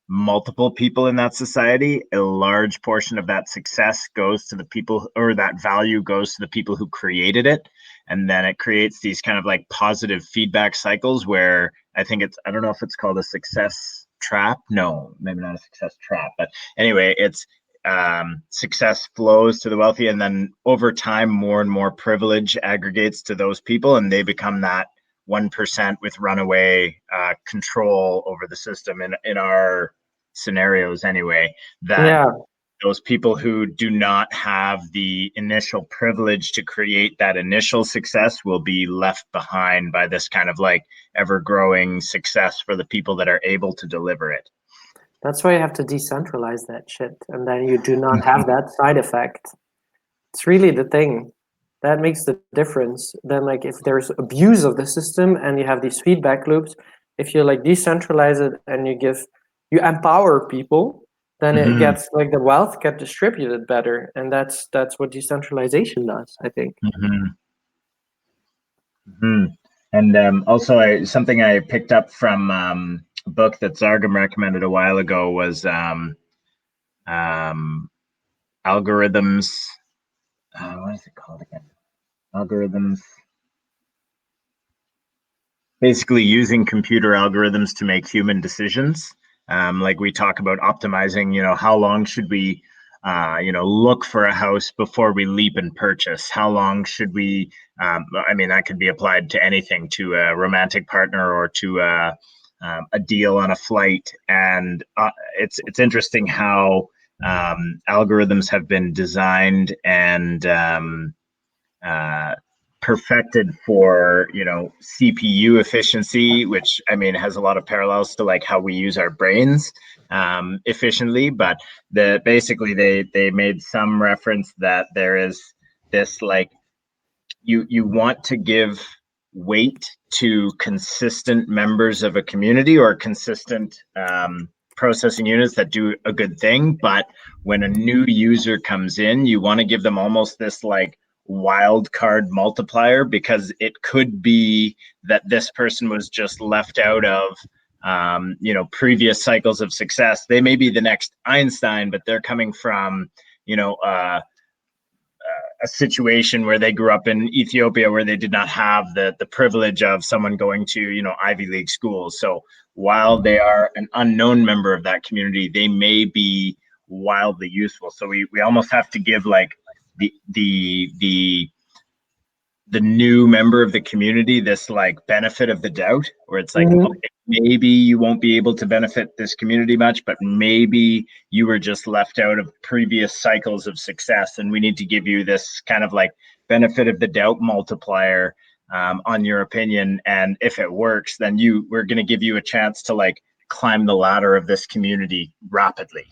multiple people in that society, a large portion of that success goes to the people, or that value goes to the people who created it. And then it creates these kind of like positive feedback cycles where I don't know if it's called a success trap. No, maybe not a success trap. But anyway, it's success flows to the wealthy. And then over time, more and more privilege aggregates to those people, and they become that 1% with runaway control over the system in our scenarios anyway, that those people who do not have the initial privilege to create that initial success will be left behind by this kind of like ever-growing success for the people that are able to deliver it. That's why you have to decentralize that shit, and then you do not have that side effect. It's really the thing that makes the difference. Then like if there's abuse of the system and you have these feedback loops, if you like decentralize it and you empower people, then it gets like the wealth get distributed better, and that's what decentralization does, I think. And also something I picked up from a book that Zargam recommended a while ago was algorithms. What is it called again? Algorithms. Basically using computer algorithms to make human decisions. Like we talk about optimizing, how long should we, look for a house before we leap and purchase? How long should we, that could be applied to anything, to a romantic partner or to a deal on a flight. And it's interesting how algorithms have been designed and perfected for CPU efficiency, which has a lot of parallels to like how we use our brains efficiently. But basically they made some reference that there is this like you want to give weight to consistent members of a community or consistent processing units that do a good thing. But when a new user comes in, you want to give them almost this like wild card multiplier, because it could be that this person was just left out of previous cycles of success. They may be the next Einstein, but they're coming from a situation where they grew up in Ethiopia where they did not have the privilege of someone going to Ivy League schools. So while they are an unknown member of that community, they may be wildly useful. So we almost have to give like the new member of the community this like benefit of the doubt, where it's like, okay, maybe you won't be able to benefit this community much, but maybe you were just left out of previous cycles of success, and we need to give you this kind of like benefit of the doubt multiplier on your opinion. And if it works, then we're going to give you a chance to like climb the ladder of this community rapidly,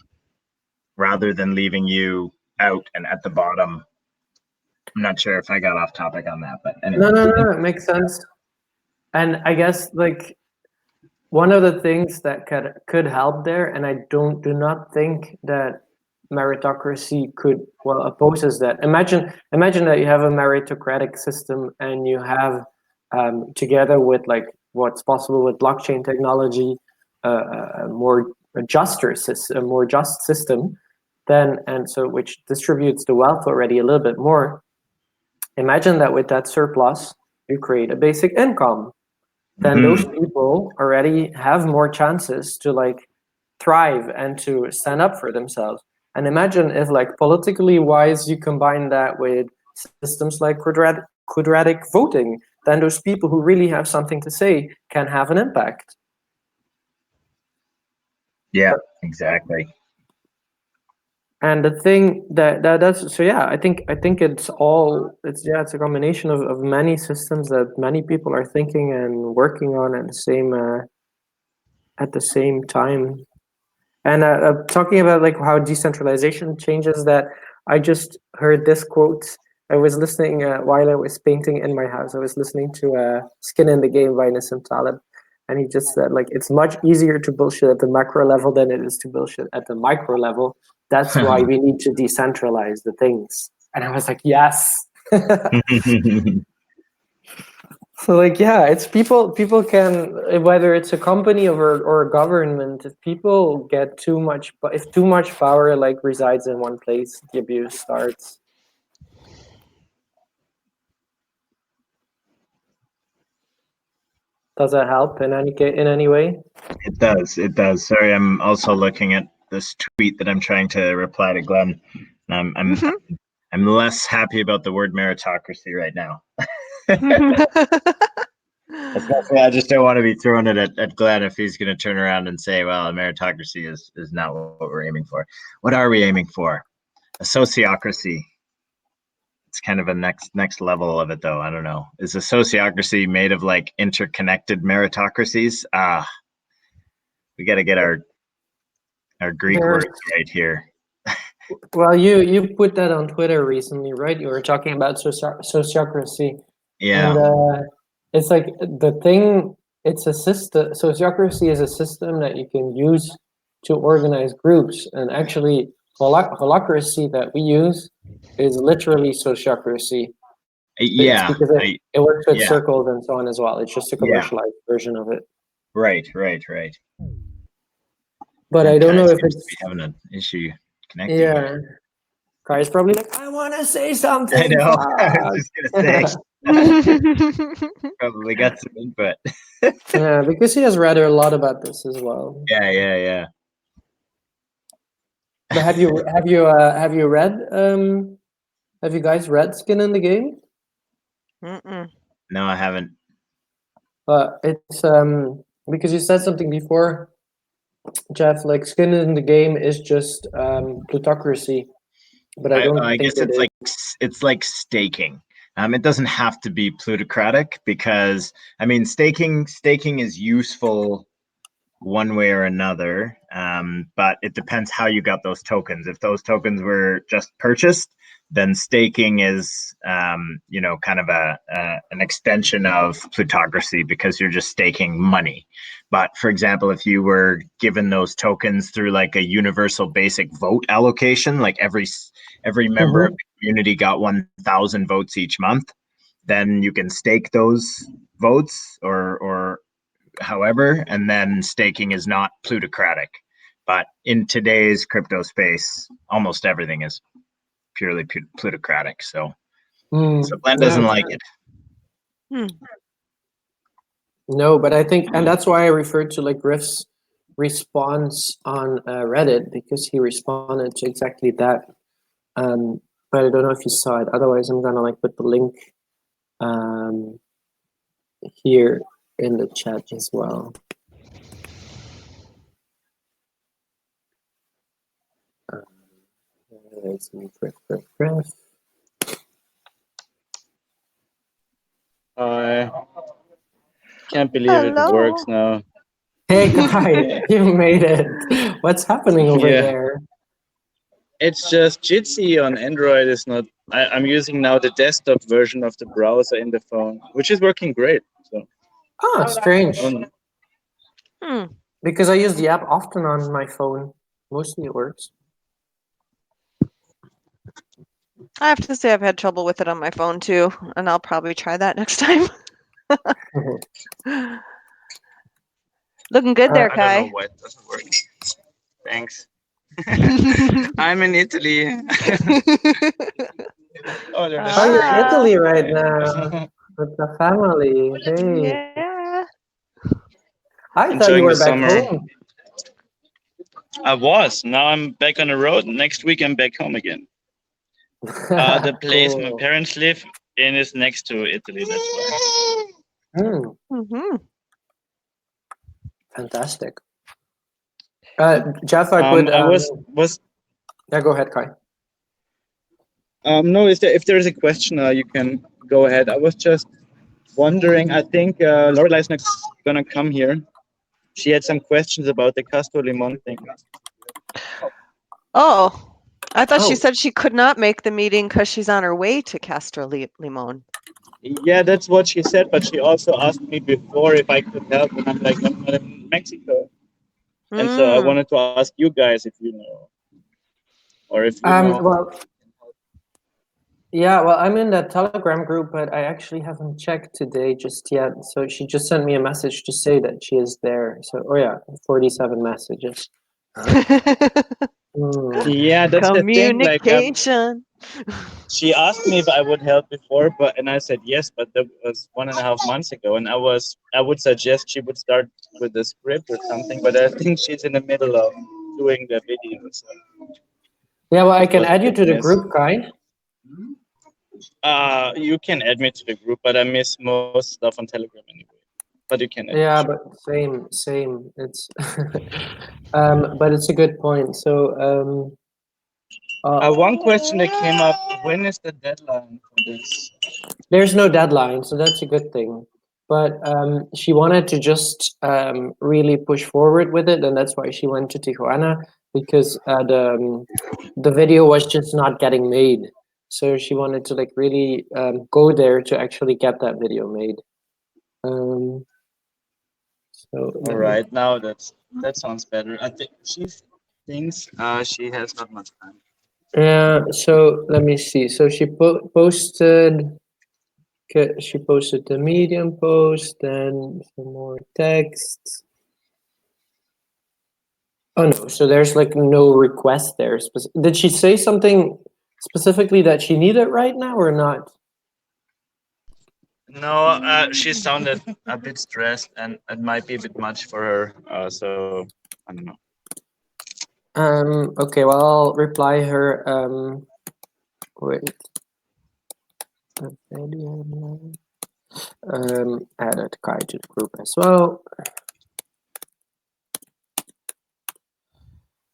rather than leaving you out and at the bottom. I'm not sure if I got off topic on that, but anyway. No, it makes sense. And I guess like one of the things that could help there, and I do not think that meritocracy opposes that. Imagine that you have a meritocratic system, and you have together with like what's possible with blockchain technology, a more just system, which distributes the wealth already a little bit more. Imagine that with that surplus, you create a basic income. Then those people already have more chances to like thrive and to stand up for themselves. And imagine if like politically wise, you combine that with systems like quadratic voting, then those people who really have something to say can have an impact. Yeah, exactly. And the thing that's so yeah, I think it's a combination of many systems that many people are thinking and working on at the same time. And talking about like how decentralization changes that, I just heard this quote. I was listening while I was painting in my house. I was listening to "Skin in the Game" by Nassim Taleb, and he just said like it's much easier to bullshit at the macro level than it is to bullshit at the micro level. That's why we need to decentralize the things. And I was like, yes. So like, yeah, it's people can, whether it's a company or a government, if people get too much, but if too much power like resides in one place, the abuse starts. Does that help in any way? It does. It does. Sorry, I'm also looking at this tweet that I'm trying to reply to Glenn. I'm less happy about the word meritocracy right now. Especially, I just don't want to be throwing it at Glenn if he's going to turn around and say, "Well, a meritocracy is not what we're aiming for." What are we aiming for? A sociocracy. It's kind of a next level of it, though. I don't know. Is a sociocracy made of like interconnected meritocracies? We got to get our Greek words right here. Well, you put that on Twitter recently, right? You were talking about sociocracy. Yeah. And it's like the thing. It's a system. Sociocracy is a system that you can use to organize groups, and actually, holacracy that we use is literally sociocracy. It's Yeah. because it works with yeah. circles and so on as well. It's just a commercialized version of it. Right. But That I don't know if seems it's to be having an issue connecting. yeah. Kai's probably like, I want to say something. I know. I was just gonna say. Probably got some input. Yeah, because he has read a lot about this as well. Yeah. But have you read have you guys read Skin in the Game? No, I haven't. It's because you said something before, Jeff. Like Skin in the Game is just plutocracy, but I don't I think guess it's like staking. It doesn't have to be plutocratic because I mean staking is useful one way or another, but it depends how you got those tokens. If those tokens were just purchased, then staking is kind of an extension of plutocracy because you're just staking money. But for example, if you were given those tokens through like a universal basic vote allocation, like every member of the community got 1,000 votes each month, then you can stake those votes or however, and then staking is not plutocratic. But in today's crypto space, almost everything is purely plutocratic. So Glenn doesn't like it. No, but I think, and that's why I referred to like Griff's response on Reddit, because he responded to exactly that. But I don't know if you saw it. Otherwise, I'm gonna like put the link here in the chat as well. There's me, Griff. I can't believe it works now. Hey, Kai, you made it. What's happening over there? It's just Jitsi on Android is not. I'm using now the desktop version of the browser in the phone, which is working great. So. Oh, strange. Because I use the app often on my phone. Mostly it works. I have to say I've had trouble with it on my phone too, and I'll probably try that next time. Looking good there, Kai. I don't know why it doesn't work. Thanks. I'm in Italy. Oh, you're in Italy right now with the family. Hey. Yeah. I thought you were back home. I was. Now I'm back on the road. Next week I'm back home again. The place my parents live in is next to Italy. That's why. Fantastic. Jeff, I put. Yeah, go ahead, Kai. No, if there's a question, you can go ahead. I was just wondering. I think Lorelai's not gonna come here. She had some questions about the Castro Limon thing. Oh, I thought she said she could not make the meeting because she's on her way to Castro Limon. Yeah, that's what she said, but she also asked me before if I could help, and I'm like, I'm not in Mexico. And so I wanted to ask you guys if you know, or if you know. Well, Yeah, well, I'm in that Telegram group, but I actually haven't checked today just yet. So she just sent me a message to say that she is there. So, oh yeah, 47 messages. Yeah, that's the thing. Like, Communication. she asked me if I would help before, and I said yes, but that was 1.5 months ago, and I would suggest she would start with the script or something, but I think she's in the middle of doing the video. So Yeah, well, I that's can what the add you to thing the is. group, Kai. You can add me to the group, but I miss most stuff on Telegram anyway. But you can add Yeah, me. but same. It's, but it's a good point. So, One question that came up: when is the deadline for this? there's no deadline, so that's a good thing. But she wanted to just really push forward with it, and that's why she went to Tijuana, because the video was just not getting made. So she wanted to like really go there to actually get that video made. So All right, now that sounds better. I think she thinks she has not much time. yeah. So let me see. So she posted. She posted the Medium post, then some more text. Oh no, so there's like no request there. Did she say something specifically that she needed right now or not? No, she sounded a bit stressed, and it might be a bit much for her. So I don't know. Okay, well I'll reply her. Wait. Added Kai to the group as well.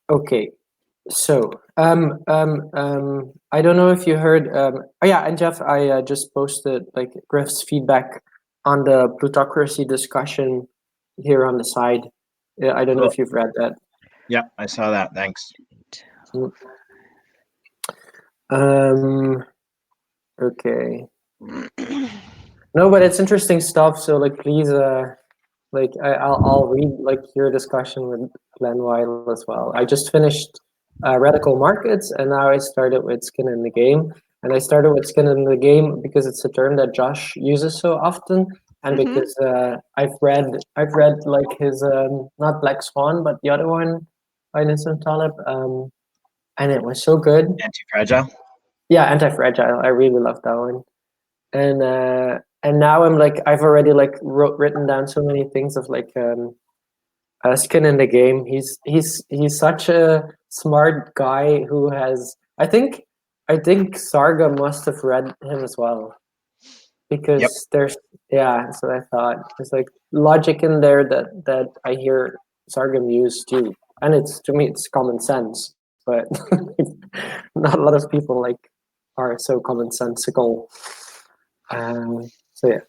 Okay, so I don't know if you heard. Oh yeah, and Jeff, I just posted like Griff's feedback on the plutocracy discussion here on the side. Yeah, I don't know if you've read that. Yeah, I saw that. Thanks. Okay. No, but it's interesting stuff. So like, please, like I'll read like your discussion with Glenn Weil as well. I just finished Radical Markets, and now I started with Skin in the Game. And I started with Skin in the Game because it's a term that Josh uses so often, and because I've read like his not Black Swan, but the other one by Nissim Taleb, and it was so good. Anti-Fragile. Yeah, Anti-Fragile. I really love that one. And now I'm like, I've already like written down so many things of like Skin in the Game. He's such a smart guy who has. I think Sarga must have read him as well, because there's So I thought there's like logic in there that I hear Sargam use too, and it's, to me it's common sense, but not a lot of people like are so commonsensical. So yeah,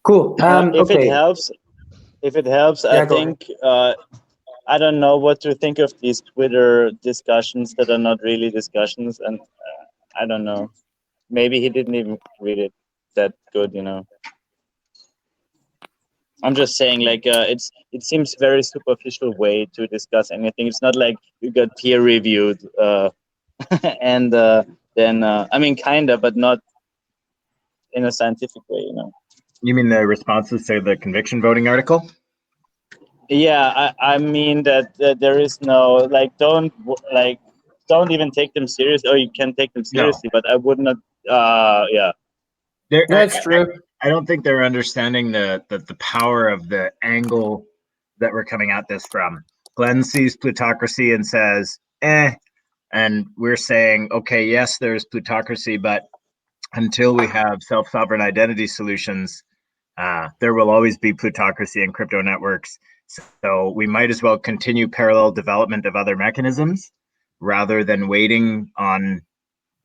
cool. If Okay. it helps, I Yeah, go ahead. think I don't know what to think of these Twitter discussions that are not really discussions, and I don't know. Maybe he didn't even read it that good, you know. I'm just saying, like, it seems very superficial way to discuss anything. It's not like you got peer reviewed, and then I mean, kinda, but not in a scientific way, you know. You mean the responses to the conviction voting article? Yeah, I mean that there is no like don't even take them serious, or you can take them seriously, but I would not. Yeah. That's true. I don't think they're understanding the power of the angle that we're coming at this from. Glenn sees plutocracy and says, "eh," and we're saying, "Okay, yes, there's plutocracy, but until we have self-sovereign identity solutions, there will always be plutocracy in crypto networks. So we might as well continue parallel development of other mechanisms rather than waiting on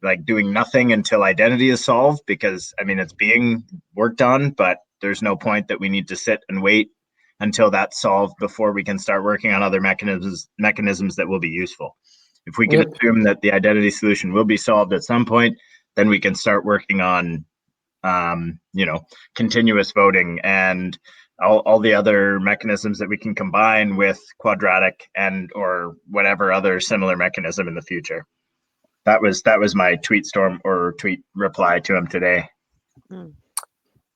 like doing nothing until identity is solved, because I mean it's being worked on, but there's no point that we need to sit and wait until that's solved before we can start working on other mechanisms that will be useful. If we can assume that the identity solution will be solved at some point, then we can start working on continuous voting and all the other mechanisms that we can combine with quadratic and or whatever other similar mechanism in the future. that was my tweet storm or tweet reply to him today.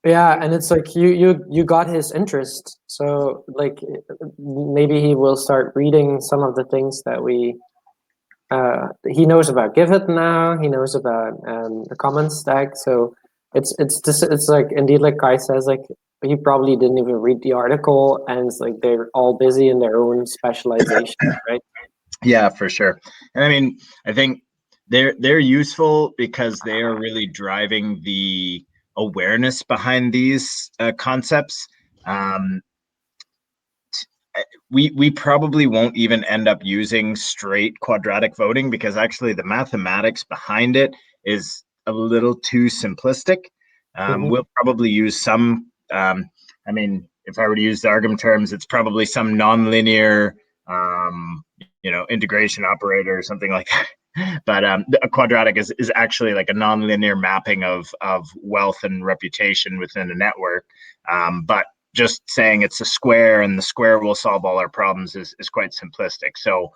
Yeah, and it's like you got his interest, so like maybe he will start reading some of the things that we. He knows about Giveth now. He knows about the common stack. So it's like indeed like Kai says, like he probably didn't even read the article, and it's like they're all busy in their own specialization, right? Yeah, for sure. And I mean, I think they're useful because they are really driving the awareness behind these concepts. We probably won't even end up using straight quadratic voting because actually the mathematics behind it is a little too simplistic. We'll probably use some, I mean, if I were to use the argument terms, it's probably some nonlinear, integration operator or something like that. But a quadratic is actually like a nonlinear mapping of wealth and reputation within a network. But just saying it's a square and the square will solve all our problems is quite simplistic. So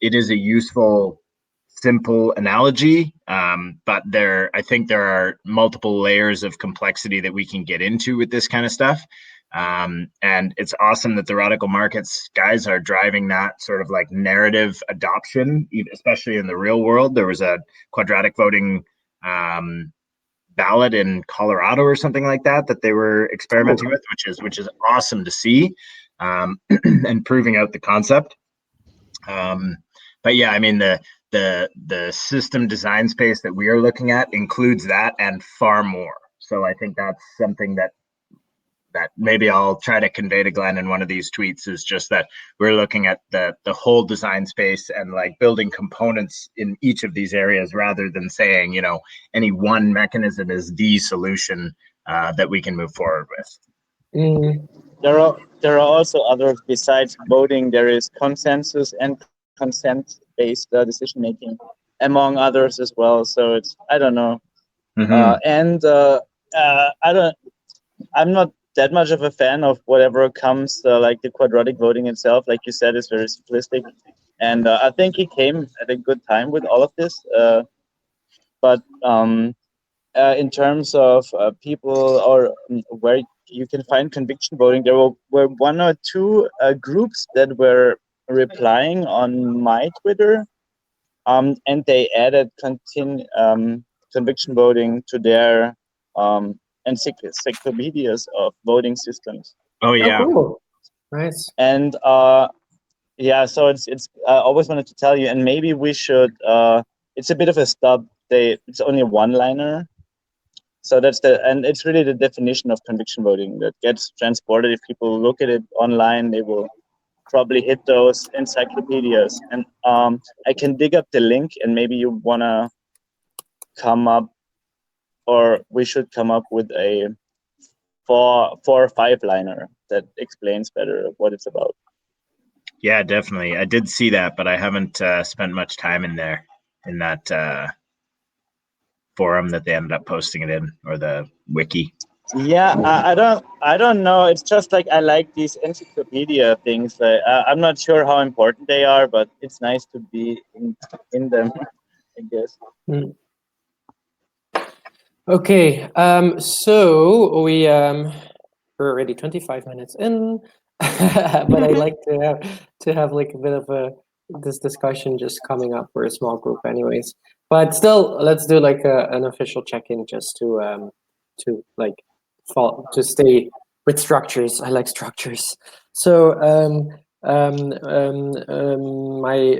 it is a useful, simple analogy, but I think there are multiple layers of complexity that we can get into with this kind of stuff. And it's awesome that the radical markets guys are driving that sort of like narrative adoption, especially in the real world. There was a quadratic voting ballot in Colorado or something like that they were experimenting with, which is awesome to see, and proving out the concept. But yeah, I mean the system design space that we are looking at includes that and far more. So I think that's something that maybe I'll try to convey to Glenn in one of these tweets, is just that we're looking at the whole design space and like building components in each of these areas rather than saying, any one mechanism is the solution that we can move forward with. There are also others besides voting. There is consensus and consent-based decision making, among others as well. So I don't know, I'm not that much of a fan of whatever comes, like the quadratic voting itself. Like you said, is very simplistic, and I think he came at a good time with all of this. But in terms of people or where you can find conviction voting, there were one or two groups that were replying on my Twitter, and they added conviction voting to their encyclopedias of voting systems. Oh yeah, cool. Nice. And yeah, so it's I always wanted to tell you, and maybe we should. It's a bit of a stub. It's only a one-liner. So and it's really the definition of conviction voting that gets transported. If people look at it online, they will probably hit those encyclopedias. And I can dig up the link, and maybe you wanna come up, or we should come up with a 4 or 5-liner that explains better what it's about. Yeah, definitely. I did see that, but I haven't spent much time in that forum that they ended up posting it in, or the wiki. Yeah, I don't know. It's just like I like these encyclopedia things. I'm not sure how important they are, but it's nice to be in them, I guess. Okay, so we're already 25 minutes in, but I like to have like a bit of this discussion just coming up. We're a small group, anyways. But still, let's do like an official check-in just to stay with structures. I like structures. So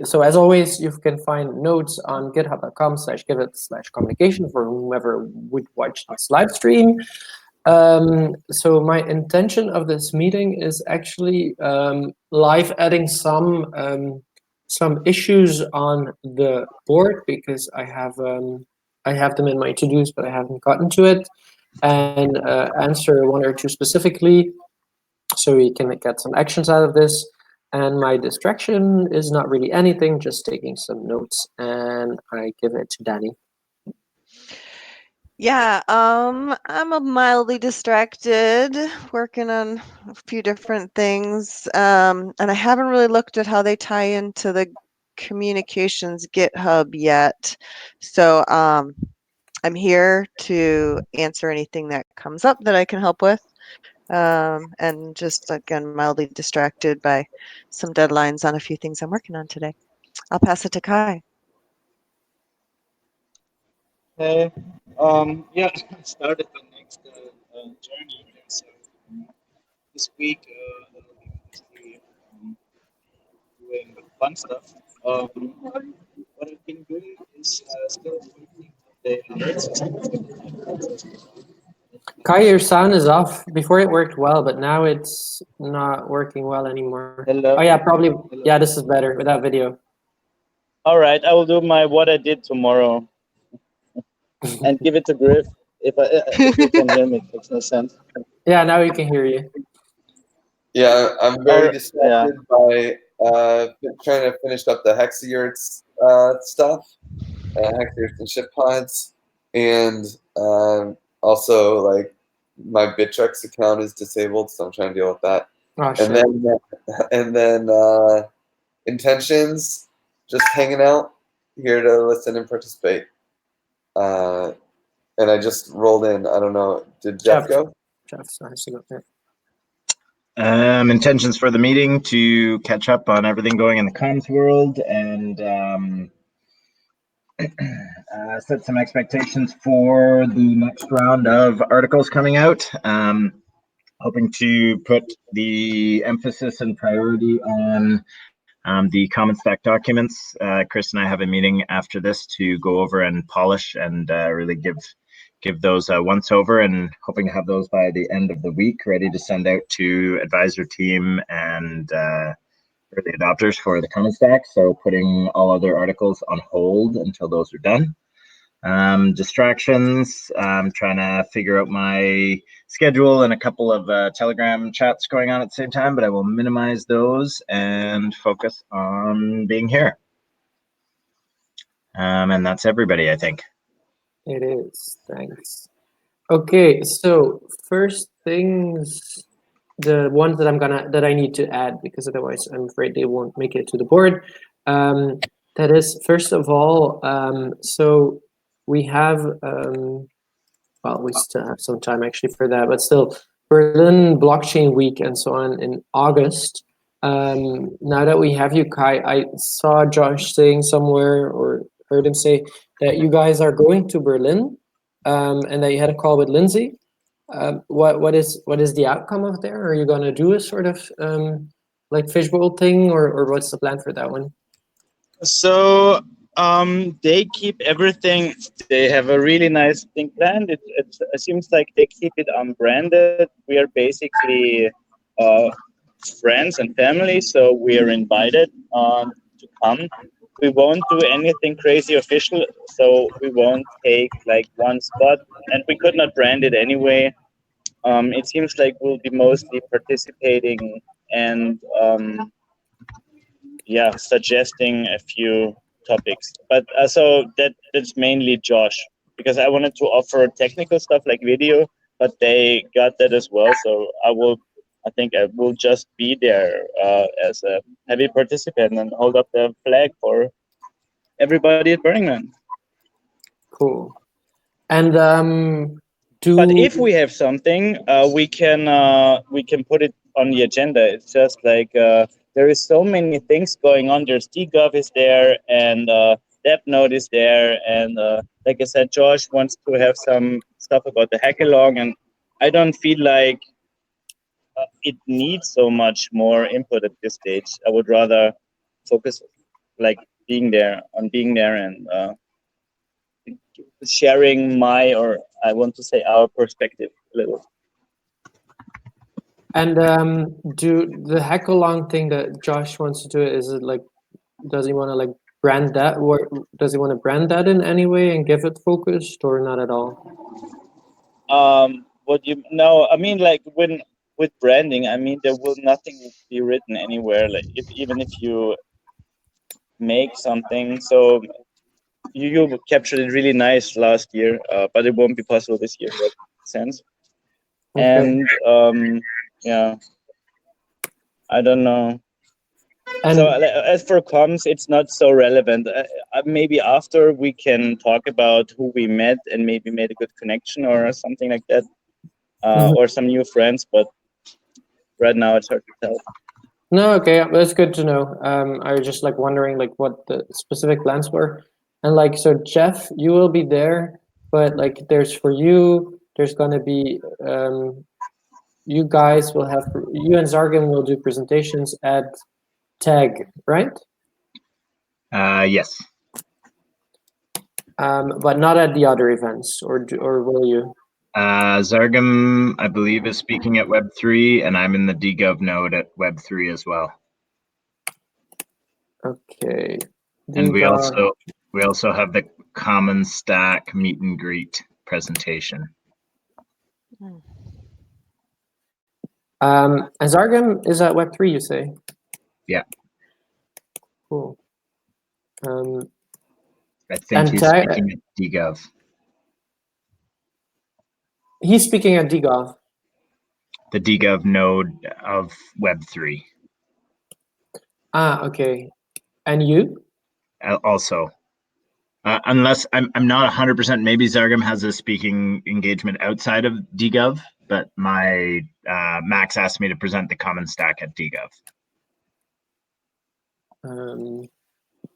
so as always, you can find notes on github.com/giveth/communication for whomever would watch this live stream. So my intention of this meeting is actually live adding some issues on the board, because I have them in my to-dos, but I haven't gotten to it, and answer one or two specifically, so we can get some actions out of this. And my distraction is not really anything, just taking some notes, and I give it to Danny. Yeah, I'm a mildly distracted, working on a few different things, and I haven't really looked at how they tie into the communications GitHub yet. So I'm here to answer anything that comes up that I can help with. And just again, mildly distracted by some deadlines on a few things I'm working on today. I'll pass it to Kai. Hey, yeah, I started the next journey here. So this week, I'll be mostly doing fun stuff. What I've been doing is still working on the alert system. Kai, your sound is off. Before it worked well, but now it's not working well anymore. Hello. Oh yeah, probably. Hello. Yeah, this is better without video. All right, I will do my what I did tomorrow and give it to Griff if you can hear me. It makes no sense. Yeah, now we can hear you. Yeah, I'm very yeah. distracted by trying to finish up the hexayurts stuff, hexayurts and ship pods, and also like my Bittrex account is disabled, so I'm trying to deal with that. Oh shit. And then intentions, just hanging out here to listen and participate. And I just rolled in. I don't know. Did Jeff go? Jeff, sorry to go there. Intentions for the meeting to catch up on everything going in the comms world and set some expectations for the next round of articles coming out. Hoping to put the emphasis and priority on the common stack documents. Chris and I have a meeting after this to go over and polish and really give those a once over, and hoping to have those by the end of the week ready to send out to advisor team and early adopters for the common stack. So putting all other articles on hold until those are done. Distractions, trying to figure out my schedule and a couple of Telegram chats going on at the same time, but I will minimize those and focus on being here. And that's everybody, I think. It is. Thanks. Okay, so first things, the ones that I need to add, because otherwise I'm afraid they won't make it to the board. That is, first of all, so we have, well, we still have some time actually for that, but still, Berlin Blockchain Week and so on in August. Now that we have you, Kai, I saw Josh saying somewhere or heard him say that you guys are going to Berlin, and that you had a call with Lindsay. What is the outcome of there? Are you going to do a sort of like fishbowl thing, or what's the plan for that one? So they keep everything. They have a really nice thing planned. It seems like they keep it unbranded. We are basically friends and family, so we are invited to come. We won't do anything crazy official, so we won't take like one spot, and we could not brand it anyway. It seems like we'll be mostly participating and yeah, suggesting a few topics. But so that's mainly Josh, because I wanted to offer technical stuff like video, but they got that as well. So I think I will just be there as a heavy participant and hold up the flag for everybody at Burning Man. Cool. And but if we have something, we can put it on the agenda. It's just like there is so many things going on. There's TGov is there, and DevNode is there, and like I said, Josh wants to have some stuff about the hackalong, and I don't feel like it needs so much more input at this stage. I would rather focus like being there and sharing my, or I want to say our perspective a little. And do the hackalong thing that Josh wants to do, is it like, does he want to like brand that, or does he want to brand that in any way and give it focused, or not at all? What you know, I mean, like with branding, I mean, there will nothing be written anywhere. Like even if you make something, so you captured it really nice last year, but it won't be possible this year. That makes sense. Okay. And yeah, I don't know. And So as for comms, it's not so relevant. Maybe after we can talk about who we met and maybe made a good connection or something like that, or some new friends. But right now it's hard to tell. no, okay, that's good to know. I was just like wondering like what the specific plans were, and like so Jeff, you will be there, but like there's for you, there's gonna be you guys will have you and Zargan will do presentations at Tag, right? Yes. But not at the other events, or will you? Zargam, I believe, is speaking at Web3, and I'm in the DGov node at Web3 as well. Okay. And we Diga. also have the Common Stack meet and greet presentation. And Zargam is at Web3, you say? Yeah. Cool. I think he's speaking at DGov. He's speaking at DGov. The DGov node of Web3. Ah, okay. And you? Also. Unless I'm not 100%, maybe Zargam has a speaking engagement outside of DGov, but my Max asked me to present the Common Stack at DGov.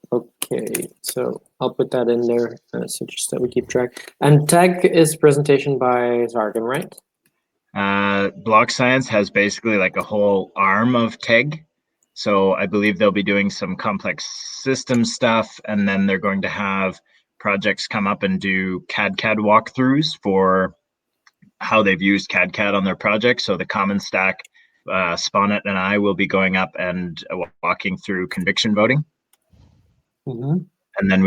Okay, so I'll put that in there, so just that we keep track. And Tag is presentation by Zargam, right? Block Science has basically like a whole arm of TEG. So I believe they'll be doing some complex system stuff, and then they're going to have projects come up and do CAD/CAD walkthroughs for how they've used CAD/CAD on their project. So the Common Stack, Sponnet and I will be going up and walking through conviction voting. Mm-hmm. And then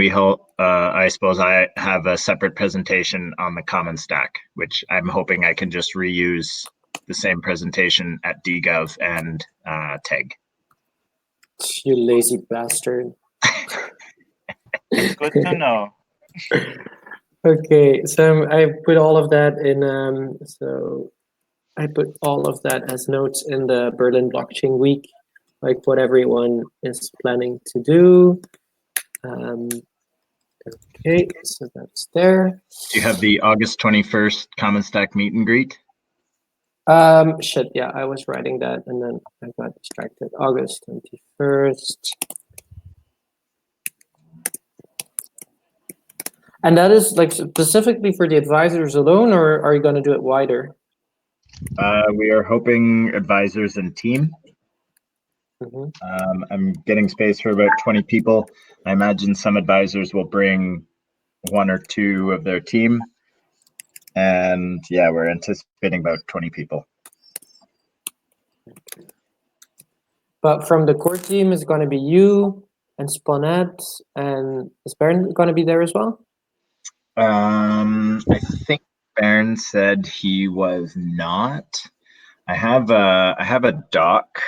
I suppose I have a separate presentation on the Common Stack, which I'm hoping I can just reuse the same presentation at DGov and TEG. You lazy bastard. Good to know. Okay, so I put all of that in. So I put all of that as notes in the Berlin Blockchain Week, like what everyone is planning to do. Okay, so that's there. Do you have the August 21st Common Stack meet and greet? Shit, yeah, I was writing that and then I got distracted. August 21st. And that is like specifically for the advisors alone, or are you going to do it wider? We are hoping advisors and team. Mm-hmm. I'm getting space for about 20 people. I imagine some advisors will bring 1 or 2 of their team. And yeah, we're anticipating about 20 people. But from the core team is going to be you and Sponette, and is Baron going to be there as well? I think Baron said he was not. I have a doc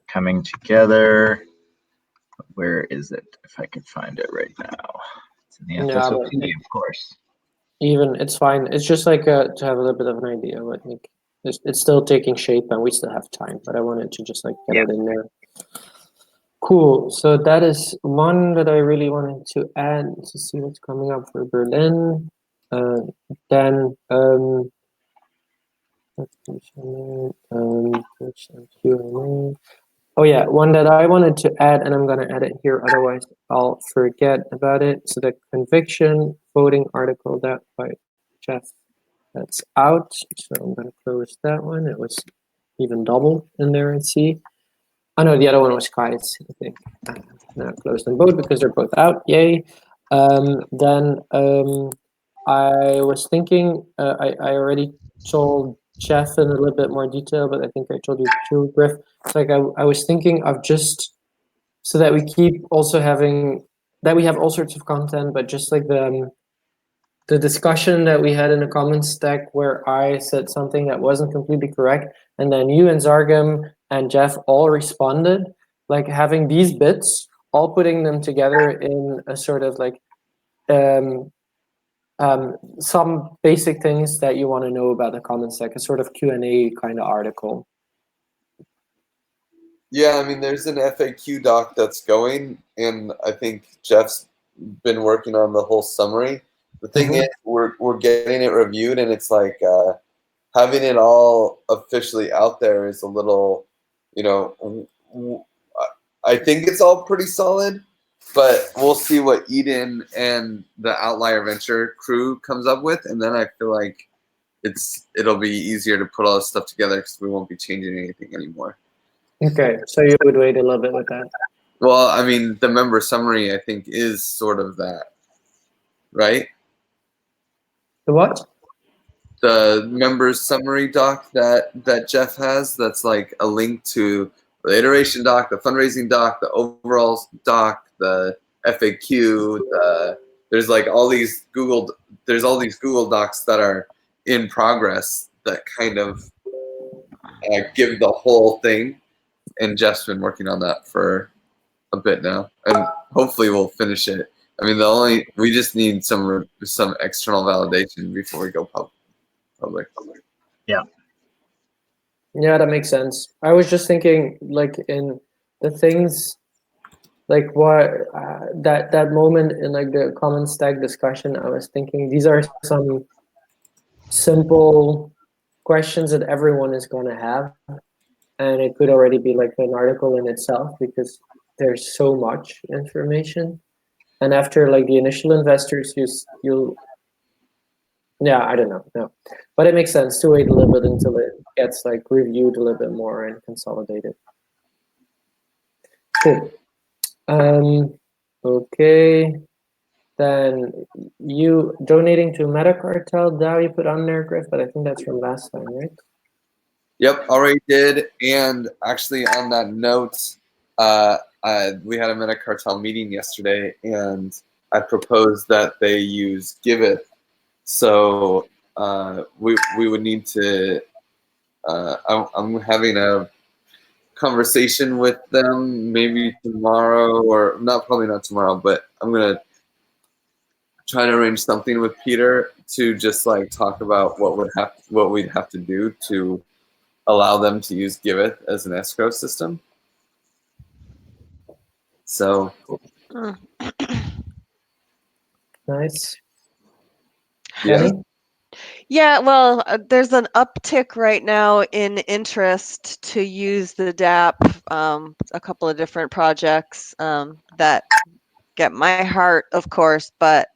coming together. Where is it? If I can find it right now. It's in the FSOP, of course. Even it's fine. It's just like to have a little bit of an idea. But like it's still taking shape, and we still have time. But I wanted to just like get it in there. Cool. So that is one that I really wanted to add to see what's coming up for Berlin. Then oh yeah, one that I wanted to add, and I'm gonna add it here, otherwise I'll forget about it. So the conviction voting article that by Jeff, that's out. So I'm gonna close that one. It was even double in there, I see. Oh no, the other one was Kai's, I think. Now close them both because they're both out. Yay. Then I was thinking, I already told Jeff in a little bit more detail, but I think I told you too, Griff. It's like I was thinking of just so that we keep also having that we have all sorts of content, but just like the discussion that we had in the comments stack where I said something that wasn't completely correct, and then you and Zargam and Jeff all responded, like having these bits, all putting them together in a sort of like some basic things that you want to know about the comment stack, a sort of Q&A kind of article. Yeah, I mean, there's an FAQ doc that's going, and I think Jeff's been working on the whole summary. The thing is, we're getting it reviewed, and it's like having it all officially out there is a little, you know, I think it's all pretty solid, but we'll see what Eden and the Outlier Venture crew comes up with, and then I feel like it'll be easier to put all this stuff together because we won't be changing anything anymore. Okay, so you would wait a little bit with that. Well, I mean, the member summary, I think, is sort of that, right? The what? The members summary doc that Jeff has, that's like a link to the iteration doc, the fundraising doc, the overall doc, the FAQ. There's like all these Google Docs that are in progress that kind of give the whole thing. And Jeff's been working on that for a bit now, and hopefully we'll finish it. I mean, we just need some external validation before we go public. Yeah. Yeah, that makes sense. I was just thinking, like, in the things, like what that moment in like the common stack discussion, I was thinking these are some simple questions that everyone is going to have, and it could already be like an article in itself because there's so much information. And after like the initial investors, you'll yeah, I don't know, no, but it makes sense to wait a little bit until it gets like reviewed a little bit more and consolidated. Cool. Okay. Then you donating to Metacartel DAO you put on there, Griff, but I think that's from last time, right? Yep, already did. And actually, on that note, we had a Metacartel meeting yesterday, and I proposed that they use Giveth. So we would need to. I'm having a conversation with them maybe tomorrow, or probably not tomorrow, but I'm gonna try to arrange something with Peter to just like talk about what we'd have to do to allow them to use Giveth as an escrow system. So Nice. yeah. Penny? Yeah, well, there's an uptick right now in interest to use the DApp. A couple of different projects that get my heart, of course, but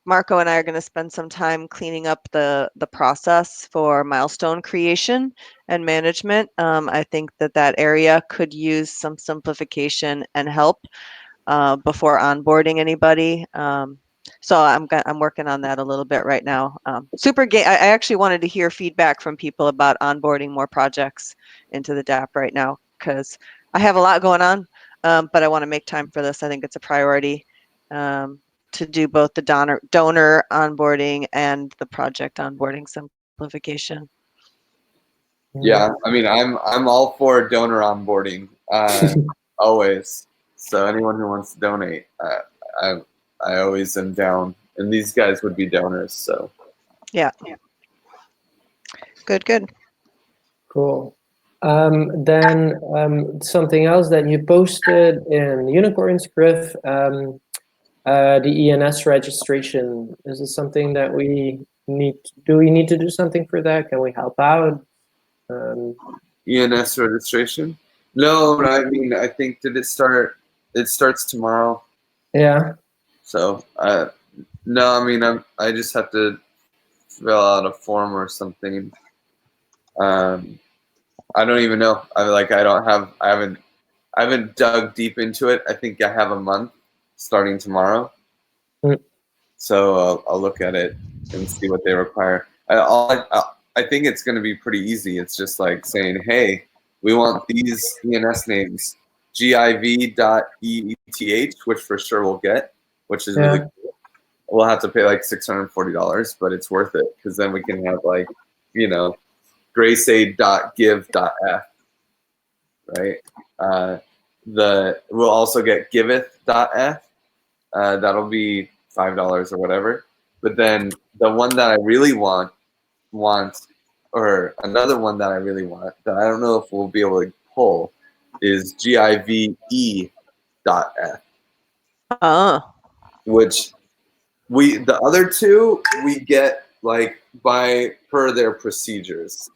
Marco and I are going to spend some time cleaning up the process for milestone creation and management. I think that area could use some simplification and help before onboarding anybody. So I'm working on that a little bit right now. I actually wanted to hear feedback from people about onboarding more projects into the DApp right now because I have a lot going on, but I want to make time for this. I think it's a priority to do both the donor onboarding and the project onboarding simplification. Yeah, I mean, I'm all for donor onboarding, always. So anyone who wants to donate, I always am down, and these guys would be donors. So yeah. Good. Cool. Then something else that you posted in Unicorns, Griff, the ENS registration. Is this something that we need? Do we need to do something for that? Can we help out? ENS registration? No, but I mean, I think it starts tomorrow. Yeah. So no, I mean, I just have to fill out a form or something. I don't even know. I haven't dug deep into it. I think I have a month starting tomorrow. So I'll look at it and see what they require. I think it's going to be pretty easy. It's just like saying, hey, we want these ENS names, giv.eth, which for sure we'll get, which is really cool. We'll have to pay like $640, but it's worth it because then we can have like, graceaid.give.f, right? We'll also get giveth.f. That'll be $5 or whatever. But then the one that I really want, or another one that I really want that I don't know if we'll be able to pull, is give.eth, which the other two we get like by per their procedures.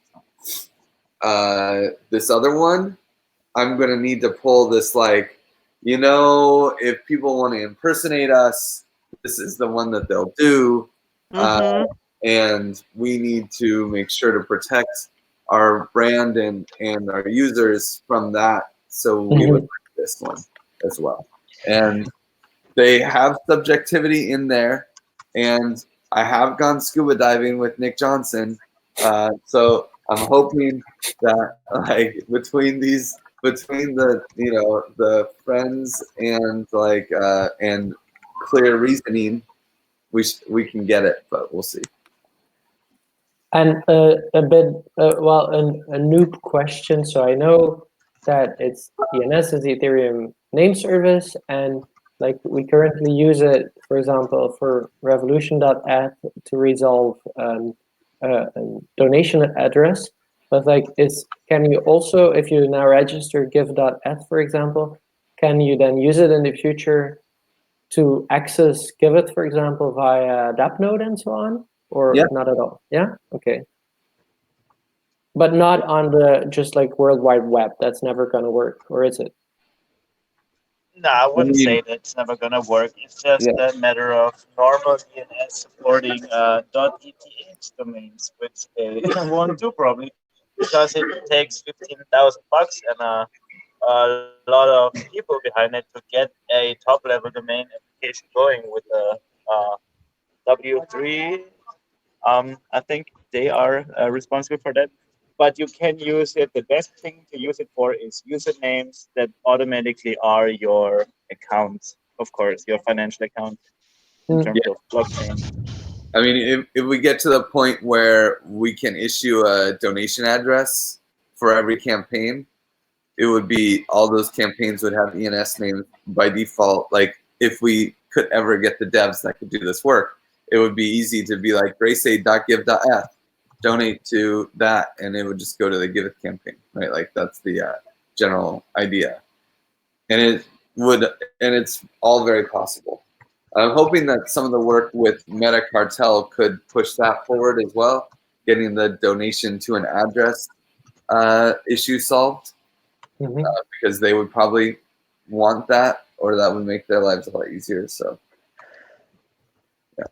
This other one, I'm gonna need to pull this like, if people want to impersonate us, this is the one that they'll do. And we need to make sure to protect our brand and our users from that. So we would like this one as well. And they have subjectivity in there. And I have gone scuba diving with Nick Johnson. So I'm hoping that like between the the friends and like and clear reasoning, we can get it, but we'll see. And a bit, a noob question. So I know that it's ENS is the Ethereum name service, and like we currently use it, for example, for revolution.eth to resolve a donation address. But like, can you also, if you now register give.eth, for example, can you then use it in the future to access Giveth, for example, via DAppNode and so on? Or not at all? Yeah? Okay. But not on the just like World Wide Web. That's never going to work, or is it? No, I wouldn't say that's never gonna work. It's just a matter of normal DNS supporting .eth domains, which they won't do probably because it takes $15,000 and a lot of people behind it to get a top level domain application going with the W3. I think they are responsible for that. But you can use it. The best thing to use it for is usernames that automatically are your accounts, of course, your financial account in terms of blockchain. I mean, if we get to the point where we can issue a donation address for every campaign, it would be all those campaigns would have ENS names by default. Like if we could ever get the devs that could do this work, it would be easy to be like graceaid.give.eth, donate to that, and it would just go to the Giveth campaign, right? Like that's the general idea, and it's all very possible. I'm hoping that some of the work with Meta Cartel could push that forward as well, getting the donation to an address issue solved, because they would probably want that, or that would make their lives a lot easier. So, yeah.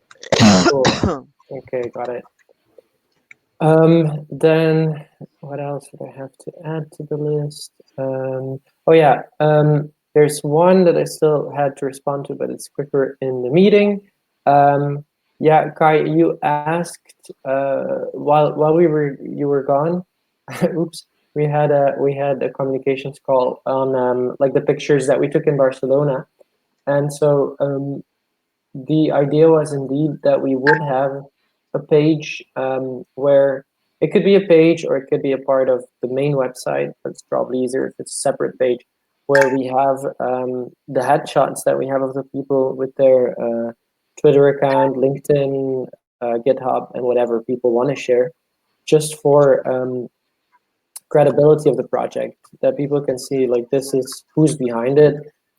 Cool. Okay, got it. Then what else would I have to add to the list? There's one that I still had to respond to, but it's quicker in the meeting. Kai, you asked while you were gone. Oops, we had a communications call on like the pictures that we took in Barcelona, and so the idea was indeed that we would have a page where it could be a page or it could be a part of the main website, but it's probably easier if it's a separate page where we have the headshots that we have of the people with their Twitter account, LinkedIn, GitHub, and whatever people want to share, just for credibility of the project, that people can see like this is who's behind it,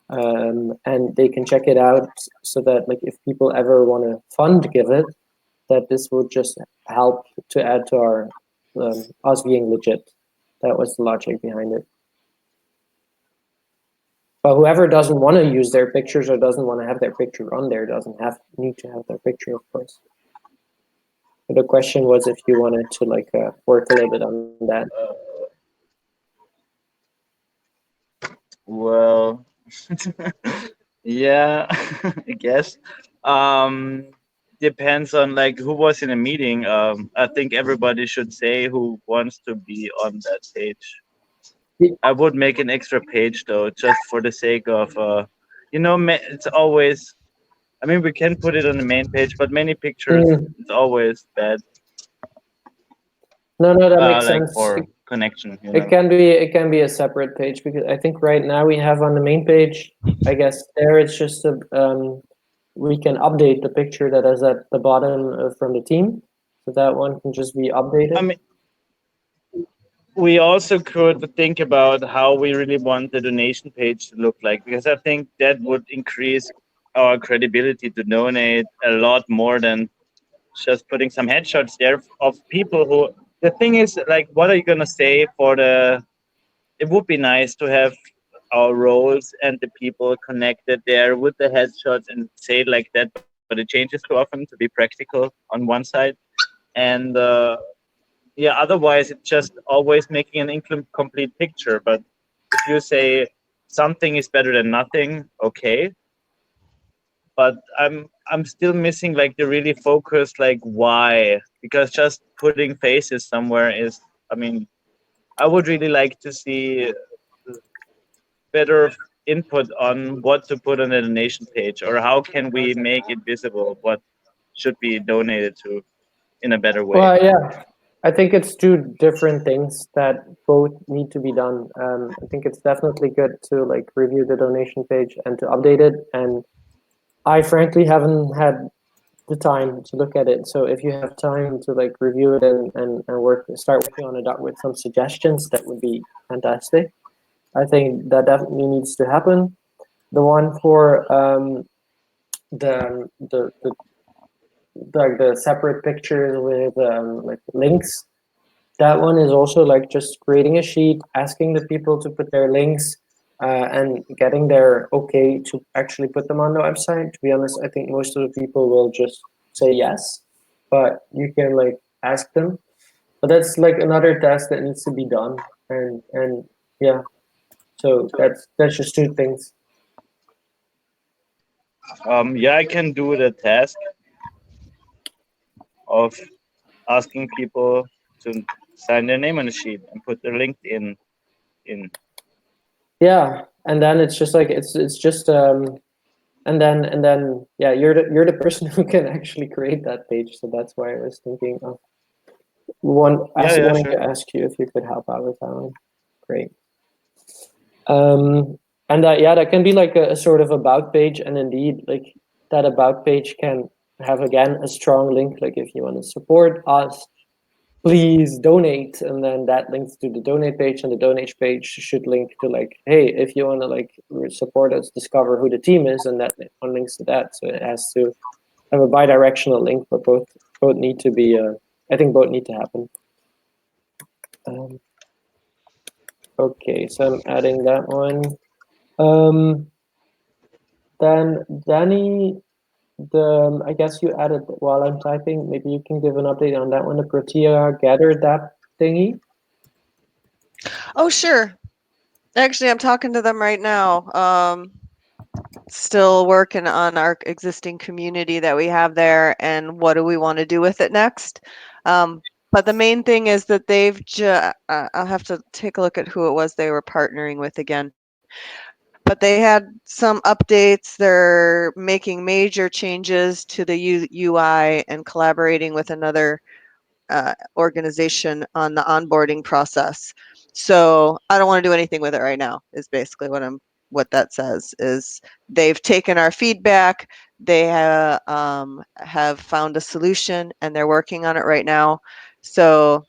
and they can check it out, so that like if people ever want to fund Giveth, that this would just help to add to our us being legit. That was the logic behind it. But whoever doesn't want to use their pictures or doesn't want to have their picture on there doesn't need to have their picture, of course. But the question was if you wanted to like work a little bit on that. Well, yeah, I guess. Depends on like who was in a meeting. I think everybody should say who wants to be on that page. I would make an extra page though, just for the sake of, it's always. I mean, we can put it on the main page, but many pictures, it's always bad. No, that makes sense. For connection. It can be a separate page, because I think right now we have on the main page, I guess there it's just we can update the picture that is at the bottom from the team, so that one can just be updated. I mean, we also could think about how we really want the donation page to look like, because I think that would increase our credibility to donate a lot more than just putting some headshots there of people who. The thing is, like, what are you gonna say for the? It would be nice to have our roles and the people connected there with the headshots and say it like that, but it changes too often to be practical on one side, and yeah, otherwise it's just always making an incomplete picture. But if you say something is better than nothing, okay, but I'm still missing like the really focused like why, because just putting faces somewhere is, I mean, I would really like to see better input on what to put on the donation page, or how can we make it visible what should be donated to in a better way. Well, yeah, I think it's two different things that both need to be done. I think it's definitely good to like review the donation page and to update it. And I frankly haven't had the time to look at it. So if you have time to like review it and start working on it with some suggestions, that would be fantastic. I think that definitely needs to happen. The one for the like the separate pictures with like links, that one is also like just creating a sheet, asking the people to put their links, and getting their okay to actually put them on the website. To be honest, I think most of the people will just say yes, but you can like ask them. But that's like another task that needs to be done, and yeah. So that's just two things. Yeah, I can do the task of asking people to sign their name on the sheet and put their LinkedIn in. Yeah, and then it's just like it's just and then yeah, you're the person who can actually create that page. So that's why I was thinking of wanting Sure. to ask you if you could help out with that one. Great. And that, yeah, that can be like a sort of about page, and indeed, like that about page can have again a strong link. Like if you want to support us, please donate, and then that links to the donate page, and the donate page should link to like, hey, if you want to like support us, discover who the team is, and that one links to that. So it has to have a bi-directional link, but both need to be. I think both need to happen. Okay, so I'm adding that one. Then Danny, I guess you added while I'm typing. Maybe you can give an update on that one. The Protea gather that thingy. Oh, sure. Actually, I'm talking to them right now. Still working on our existing community that we have there and what do we want to do with it next. But the main thing is that they've I'll have to take a look at who it was they were partnering with again. But they had some updates. They're making major changes to the UI and collaborating with another organization on the onboarding process. So I don't want to do anything with it right now, is basically what that says. Is they've taken our feedback, they have found a solution, and they're working on it right now. So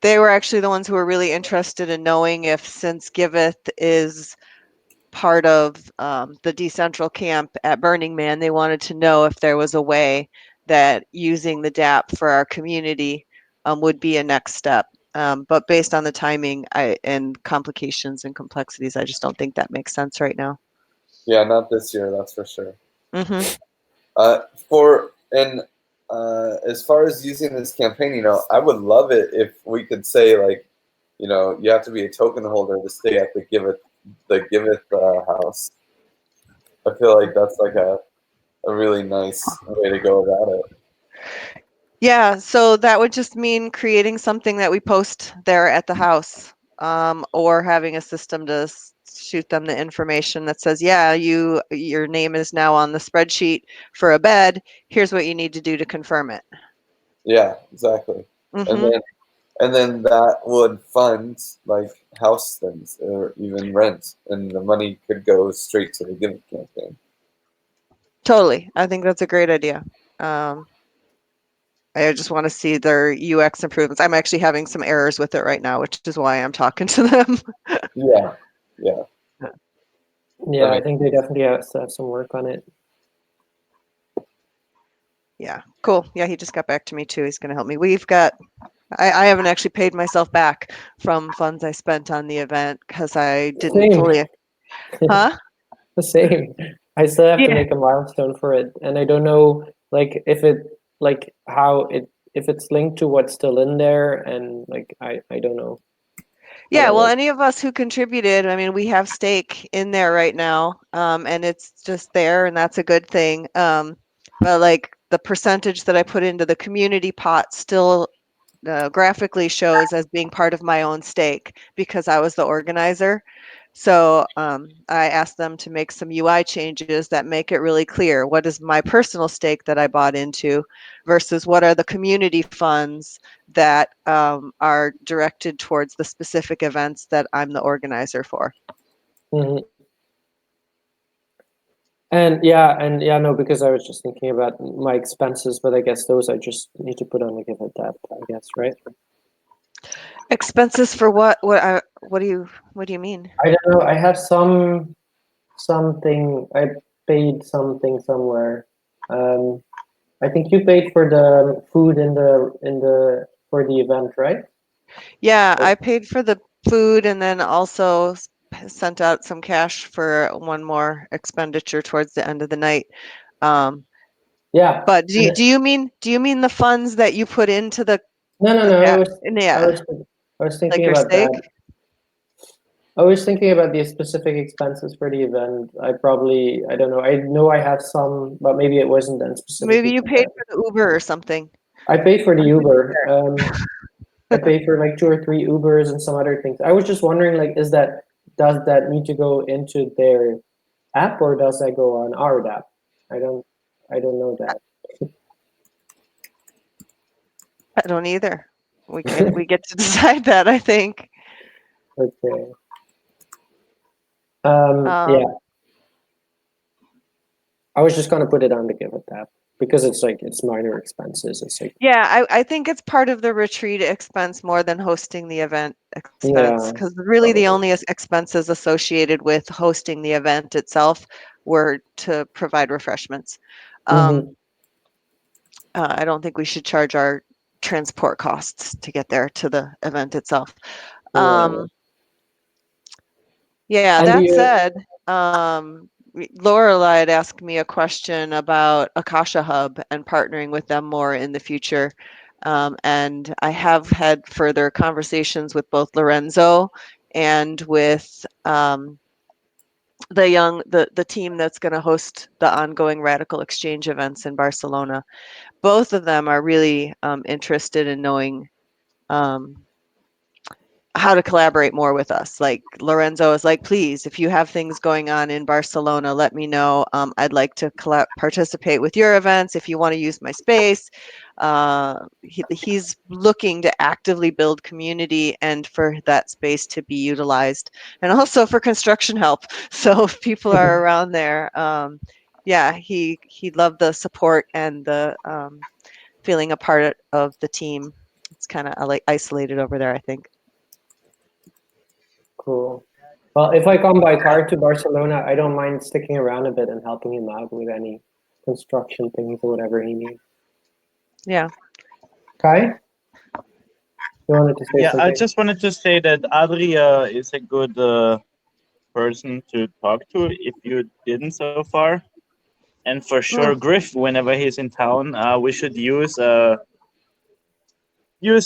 they were actually the ones who were really interested in knowing if, since Giveth is part of the decentral camp at Burning Man, they wanted to know if there was a way that using the DApp for our community would be a next step. But based on the timing and complications and complexities, I just don't think that makes sense right now. Yeah, not this year, that's for sure. Mm-hmm. As far as using this campaign, I would love it if we could say like, you have to be a token holder to stay at the Giveth house. I feel like that's like a really nice way to go about it. Yeah, so that would just mean creating something that we post there at the house, or having a system to shoot them the information that says, yeah, your name is now on the spreadsheet for a bed. Here's what you need to do to confirm it. Yeah, exactly. Mm-hmm. And then that would fund like house things or even rent, and the money could go straight to the Giveth campaign. Totally. I think that's a great idea. I just want to see their UX improvements. I'm actually having some errors with it right now, which is why I'm talking to them. Yeah. Yeah, I think they definitely have to have some work on it. Yeah, cool. Yeah, he just got back to me too. He's going to help me. I haven't actually paid myself back from funds I spent on the event because I didn't Same. fully. Huh? The same. I still have to Yeah. make a milestone for it, and I don't know, like, if it, like, how it, if it's linked to what's still in there, and like, I don't know. Yeah, well, works. any of us who contributed, I mean, we have stake in there right now, and it's just there, and that's a good thing. But like the percentage that I put into the community pot still graphically shows as being part of my own stake because I was the organizer. So I asked them to make some UI changes that make it really clear what is my personal stake that I bought into versus what are the community funds that are directed towards the specific events that I'm the organizer for. Mhm. And yeah, no, because I was just thinking about my expenses, but I guess those I just need to put on the Giveth tab, I guess, right? Expenses for what? What do you mean? I don't know. I have something. I paid something somewhere. I think you paid for the food in the for the event, right? Yeah, I paid for the food and then also sent out some cash for one more expenditure towards the end of the night. Yeah. But do you mean the funds that you put into the No. yeah, I was like thinking your about stake? that. I was thinking about the specific expenses for the event. I don't know. I know I have some, but maybe it wasn't then Maybe specifically you for paid that. for the Uber or something. I paid for the Uber. I paid for like 2 or 3 Ubers and some other things. I was just wondering, like, does that need to go into their app or does that go on our app? I don't know that. I don't either. We get to decide that, I think. Okay. Um, Yeah. I was just gonna put it on the Giveth tab because it's like it's minor expenses. It's like Yeah, I think it's part of the retreat expense more than hosting the event expense yeah, because really the probably. only expenses associated with hosting the event itself were to provide refreshments. Mhm. I don't think we should charge our transport costs to get there to the event itself. Yeah. Yeah, And do that you? said, Lorelei had asked me a question about Akasha Hub and partnering with them more in the future. And I have had further conversations with both Lorenzo and with the team that's going to host the ongoing Radical Exchange events in Barcelona. Both of them are really interested in knowing how to collaborate more with us. Like Lorenzo is like, please, if you have things going on in Barcelona, let me know. I'd like to participate with your events if you want to use my space. He's looking to actively build community and for that space to be utilized, and also for construction help. So if people are around there, yeah, he loved the support and the feeling a part of the team. It's kind of like isolated over there, I think. Cool. Well, if I come by car to Barcelona, I don't mind sticking around a bit and helping him out with any construction things or whatever he needs. Yeah. Kai, you wanted to say Yeah, I something? just wanted to say that Adria is a good person to talk to if you didn't so far. And for sure, Griff, whenever he's in town, we should use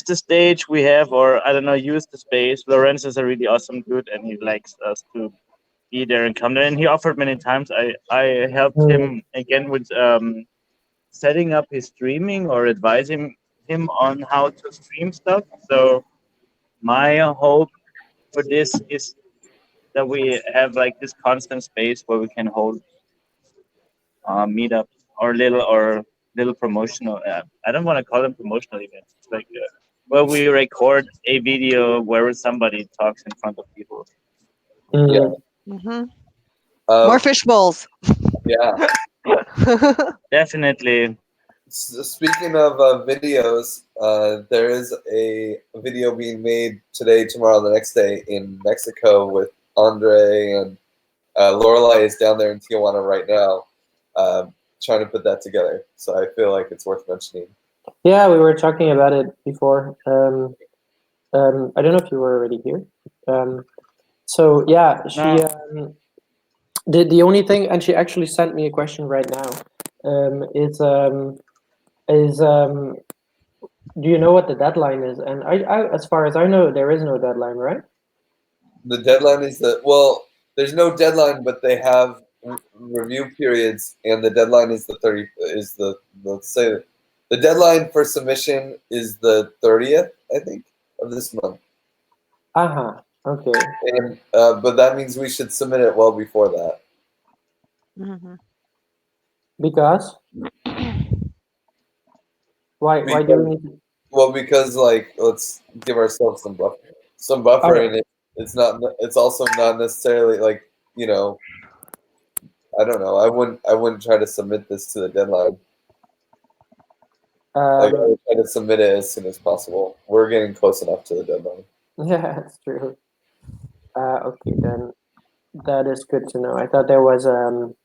the stage we have, or I don't know, use the space. Lorenz is a really awesome dude, and he likes us to be there and come there. And he offered many times. I helped him again with setting up his streaming or advising him on how to stream stuff. So my hope for this is that we have like this constant space where we can hold meetups or little promotional. I don't want to call them promotional events. It's like where we record a video where somebody talks in front of people. Yeah. Mm-hmm. Um, More fish bowls. yeah. Definitely. Speaking of videos, there is a video being made today, tomorrow, the next day in Mexico with Andre, and Lorelai is down there in Tijuana right now, trying to put that together. So I feel like it's worth mentioning. Yeah, we were talking about it before. I don't know if you were already here. So yeah, she No. the only thing, and she actually sent me a question right now. Is do you know what the deadline is? And I as far as I know, there is no deadline, right? The deadline is there's no deadline, but they have review periods, and the deadline is the 30. Is the let's say the deadline for submission is the 30th, I think, of this month. Okay. And but that means we should submit it well before that. Mhm. Because why do we need to? Well, because like let's give ourselves some buffer, Okay. and it's also not necessarily like, you know, I don't know. I wouldn't try to submit this to the deadline. Like, I would try to submit it as soon as possible. We're getting close enough to the deadline. Yeah, that's true. Okay, then that is good to know. I thought there wasn't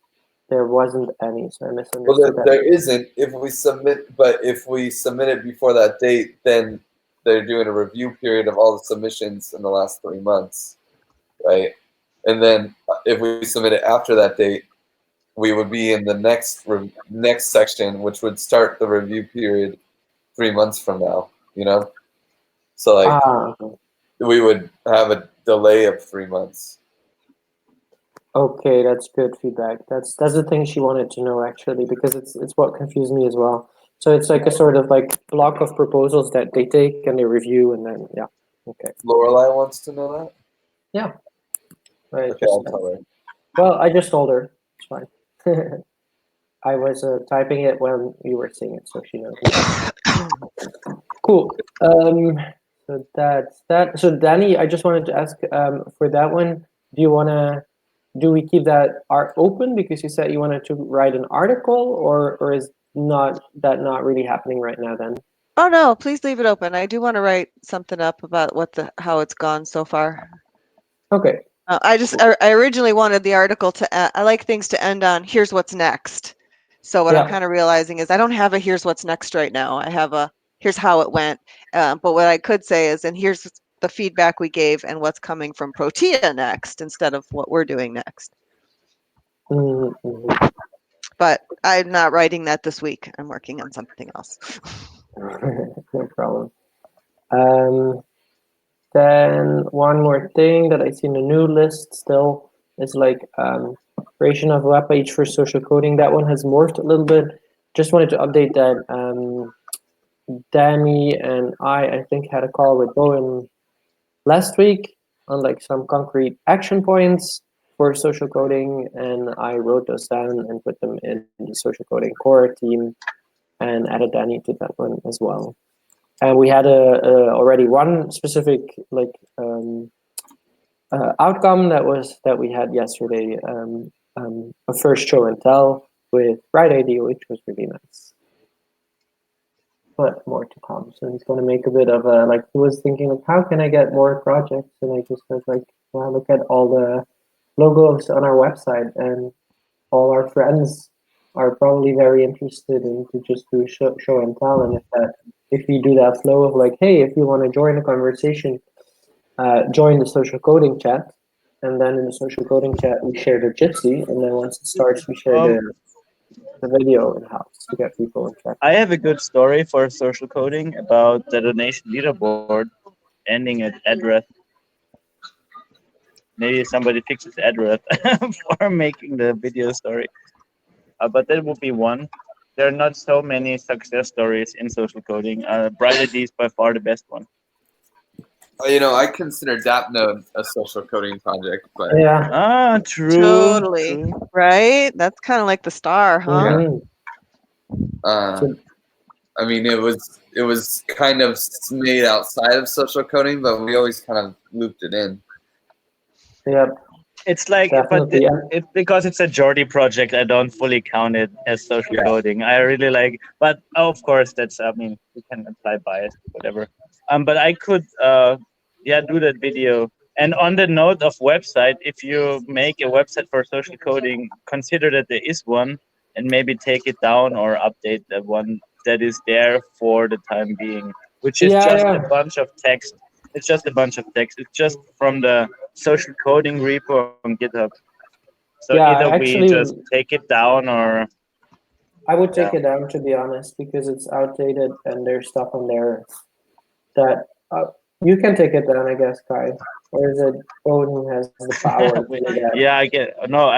any, so I misunderstood Well, that. there isn't if we submit, but if we submit it before that date, then they're doing a review period of all the submissions in the last 3 months, right? And then if we submit it after that date, we would be in the next section, which would start the review period 3 months from now. You know, so like Okay. we would have a delay of 3 months. Okay, that's good feedback. That's the thing she wanted to know actually, because it's what confused me as well. So it's like a sort of like block of proposals that they take and they review, and then yeah. Okay. Lorelai wants to know that. Yeah. Right. Okay, I'll tell her. Well, I just told her. It's fine. I was typing it when you were saying it, so she knows. Cool. So that's that. So Danny, I just wanted to ask for that one. Do we keep that art open because you said you wanted to write an article, or is not really happening right now then? Oh no, please leave it open. I do want to write something up about how it's gone so far. Okay. I originally wanted the article I like things to end on here's what's next. So what I'm kind of realizing is I don't have a here's what's next right now. I have a here's how it went. But what I could say is, and here's the feedback we gave and what's coming from Protea next instead of what we're doing next. Mm-hmm. But I'm not writing that this week. I'm working on something else. No problem. Then one more thing that I see in the new list still is like creation of a web page for social coding. That one has morphed a little bit. Just wanted to update that. Danny and I think had a call with Bowen last week on like some concrete action points for social coding, and I wrote those down and put them in the social coding core team and added Danny to that one as well. And we had already one specific like outcome that we had yesterday, a first show and tell with Bright ID, which was really nice. But more to come. So he's going to make a bit of a like. He was thinking like, how can I get more projects? And I just was like, well, look at all the logos on our website, and all our friends are probably very interested in to just do show and tell. And if we do that flow of like, hey, if you want to join a conversation, join the social coding chat, and then in the social coding chat we share the Gypsy, and then once it starts we share the video in house to get people in chat. I have a good story for social coding about the donation leaderboard ending at address. Maybe somebody fixes address for making the video story. But that would be one. There are not so many success stories in social coding. Bright ID is by far the best one. You know, I consider DAppNode a social coding project, but yeah, True. Totally. True. Right? That's kind of like the star, huh? Mm-hmm. I mean, it was kind of made outside of social coding, but we always kind of looped it in. Yep. It's like, but Definitely. it's because it's a Geordie project. I don't fully count it as social Yeah. coding. I really like, but of course, that's. I mean, you can apply bias, whatever. But I could, yeah, do that video. And on the note of website, if you make a website for social coding, consider that there is one, and maybe take it down or update the one that is there for the time being, which is just a bunch of text. It's just a bunch of text. It's just from the social coding repo on GitHub. So Yeah, either we actually, just take it down or I would take yeah. it down, to be honest, because it's outdated and there's stuff on there that you can take it down, I guess, Kai. Or is it Odin who has the power to do that? Yeah, I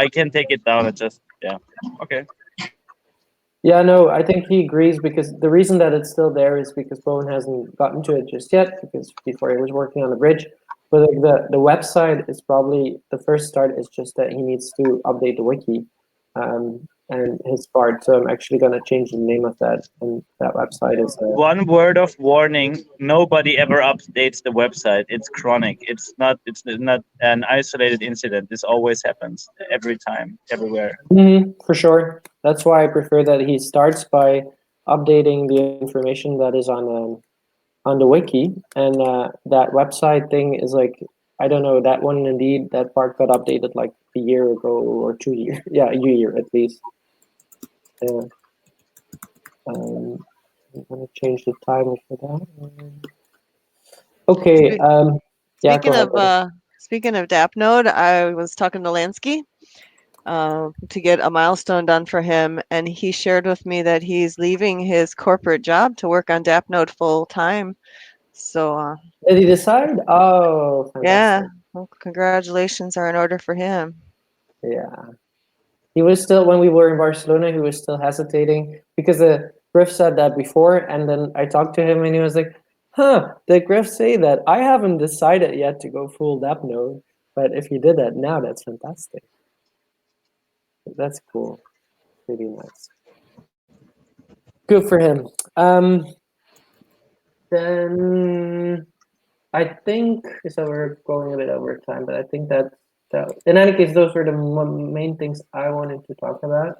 can take it down. It just yeah. Okay. Yeah, no, I think he agrees because the reason that it's still there is because Bowen hasn't gotten to it just yet, because before he was working on the bridge. But like the website is probably the first start is just that he needs to update the wiki and his part. So I'm actually going to change the name of that, and that website is One word of warning: nobody ever updates the website. It's chronic. It's not. It's not an isolated incident. This always happens every time, everywhere. for sure. That's why I prefer that he starts by updating the information that is on the wiki, and that website thing is like, I don't know, that one indeed, that part got updated like a year ago or 2 years. Yeah, a year at least. Yeah. I'm gonna change the timer for that. Okay. Yeah, go Speaking ahead. of speaking of DAppNode, I was talking to Lansky to get a milestone done for him, and he shared with me that he's leaving his corporate job to work on DAppNode full time. So Did he decide? Oh, yeah, fantastic. well, congratulations are in order for him. Yeah. He was still, when we were in Barcelona, he was still hesitating because Griff said that before, and then I talked to him and he was like, huh, did Griff say that? I haven't decided yet to go full DAppNode, but if you did that now, that's fantastic. That's cool. Really nice. Good for him. Then I think, so we're going a bit over time, but I think that in any case, those were the main things I wanted to talk about.